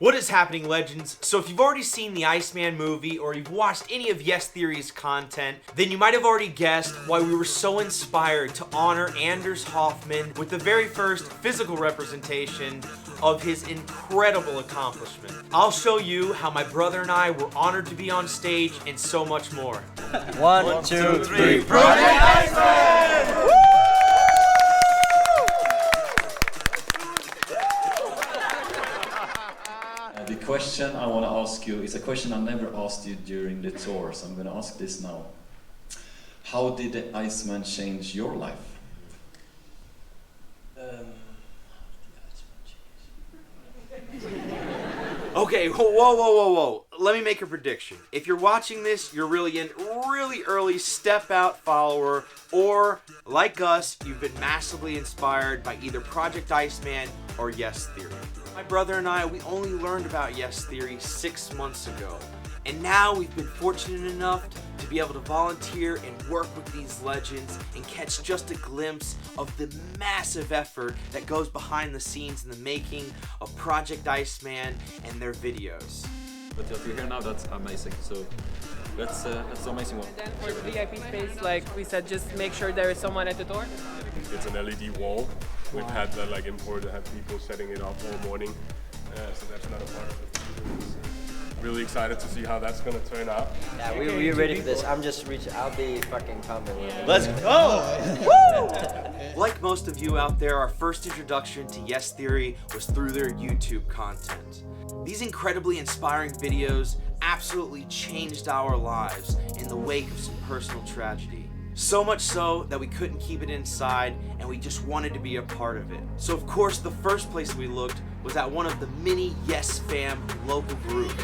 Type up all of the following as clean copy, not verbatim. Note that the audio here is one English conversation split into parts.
What is happening, legends? So if you've already seen the Iceman movie or you've watched any of Yes Theory's content, then you might have already guessed why we were so inspired to honor Anders Hoffman with the very first physical representation of his incredible accomplishment. I'll show you how my brother and I were honored to be on stage and so much more. One, two, three, Project Iceman! Woo! The question I want to ask you is a question I never asked you during the tour, so I'm going to ask this now. How did the Iceman change your life? Okay, whoa. Let me make a prediction. If you're watching this, you're really an really early step out follower, or like us, you've been massively inspired by either Project Iceman or Yes Theory. My brother and I, we only learned about Yes Theory 6 months ago. And now we've been fortunate enough to be able to volunteer and work with these legends and catch just a glimpse of the massive effort that goes behind the scenes in the making of Project Iceman and their videos. But if you're here now, that's amazing. So that's an amazing one. And then for the VIP space, like we said, just make sure there is someone at the door. It's an LED wall. We've had that like important to have people setting it up all morning, so that's not a part of it. Really excited to see how that's gonna turn out. Yeah, we're ready for this. I'm just reaching. I'll be fucking coming. Let's go! Woo! Like most of you out there, our first introduction to Yes Theory was through their YouTube content. These incredibly inspiring videos absolutely changed our lives in the wake of some personal tragedy. So much so that we couldn't keep it inside and we just wanted to be a part of it. So of course the first place we looked was at one of the many Yes Fam local groups.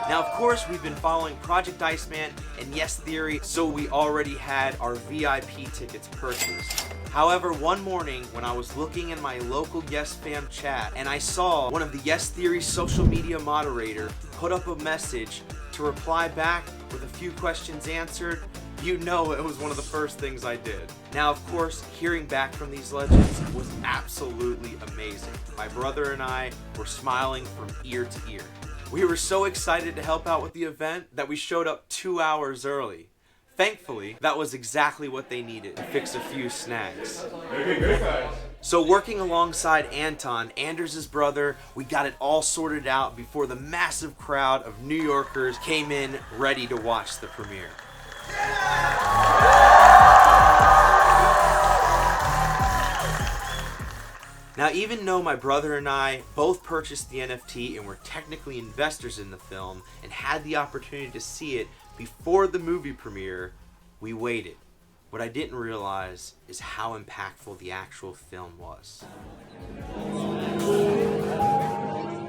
Now of course we've been following Project Iceman and Yes Theory, so we already had our VIP tickets purchased. However, one morning when I was looking in my local Yes Fam chat and I saw one of the Yes Theory social media moderator put up a message to reply back with a few questions answered, you know it was one of the first things I did. Now of course, hearing back from these legends was absolutely amazing. My brother and I were smiling from ear to ear. We were so excited to help out with the event that we showed up 2 hours early. Thankfully, that was exactly what they needed to fix a few snags. So working alongside Anton, Anders' brother, we got it all sorted out before the massive crowd of New Yorkers came in ready to watch the premiere. Now even though my brother and I both purchased the NFT and were technically investors in the film and had the opportunity to see it before the movie premiere, we waited. What I didn't realize is how impactful the actual film was.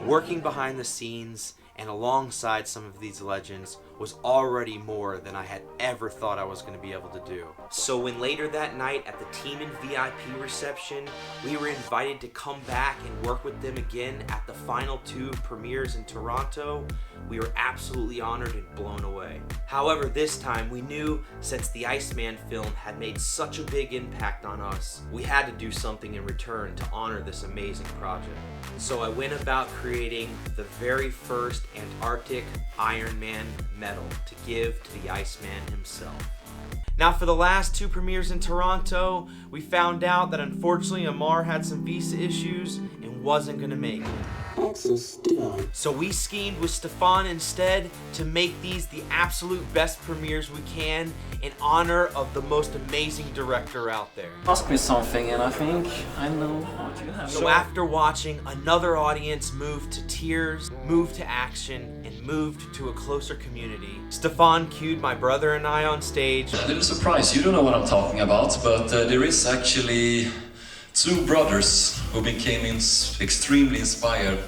Working behind the scenes and alongside some of these legends was already more than I had ever thought I was going to be able to do. So when later that night at the team and VIP reception, we were invited to come back and work with them again at the final 2 premieres in Toronto, we were absolutely honored and blown away. However, this time we knew since the Iceman film had made such a big impact on us, we had to do something in return to honor this amazing project. So I went about creating the very first Antarctic Ironman medal to give to the Iceman himself. Now for the last 2 premieres in Toronto, we found out that unfortunately Ammar had some visa issues and wasn't going to make it. So we schemed with Stefan instead to make these the absolute best premieres we can in honor of the most amazing director out there. Ask me something and I think I know what you have. So after watching another audience move to tears, move to action, and moved to a closer community, Stefan cued my brother and I on stage. A little surprise, you don't know what I'm talking about, but there is actually 2 brothers who became extremely inspired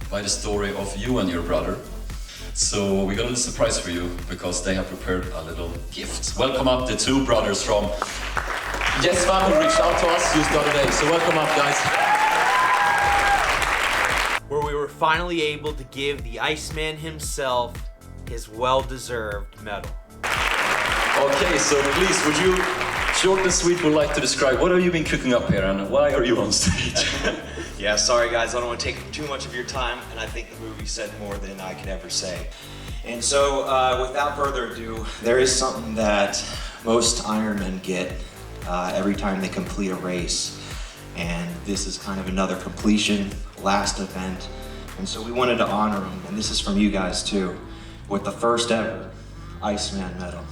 by the story of you and your brother. So we got a little surprise for you because they have prepared a little gift. Welcome up the 2 brothers from Yes Fam who reached out to us just the other day. So welcome up, guys. Where we were finally able to give the Iceman himself his well-deserved medal. Okay, so please would you short and sweet, would like to describe what have you been cooking up here and why are you on stage? Yeah, sorry guys, I don't want to take too much of your time, and I think the movie said more than I could ever say. And so, without further ado, there is something that most Ironmen get every time they complete a race. And this is kind of another completion, last event. And so we wanted to honor them, and this is from you guys too, with the first ever Iceman medal.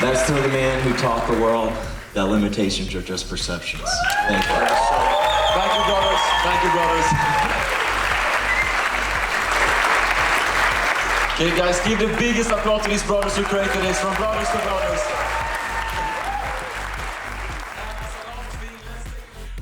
That's to the man who taught the world that limitations are just perceptions. Thank you. Thank you, brothers. Thank you, brothers. Okay, guys, give the biggest applause to these brothers who created this, from brothers to brothers.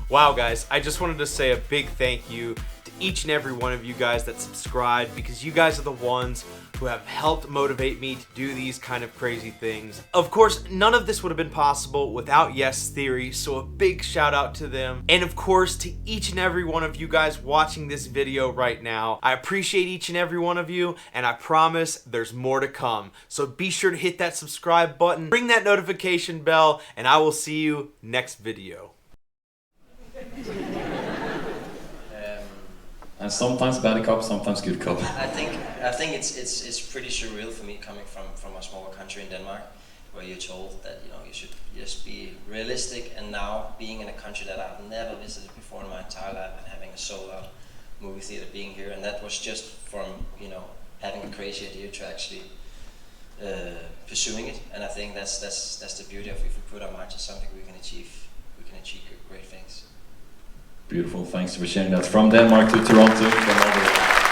Wow, guys, I just wanted to say a big thank you to each and every one of you guys that subscribed, because you guys are the ones who have helped motivate me to do these kind of crazy things. Of course, none of this would have been possible without Yes Theory, so a big shout out to them. And of course, to each and every one of you guys watching this video right now. I appreciate each and every one of you, and I promise there's more to come. So be sure to hit that subscribe button, ring that notification bell, and I will see you next video. And sometimes bad cop, sometimes good cop. I think it's pretty surreal for me coming from a small country in Denmark, where you're told that you should just be realistic, and now being in a country that I've never visited before in my entire life and having a sold-out movie theater being here, and that was just from having a crazy idea to actually pursuing it. And I think that's the beauty of, if we put our minds to something, we can achieve great things. Beautiful, thanks for sharing that. From Denmark to Toronto.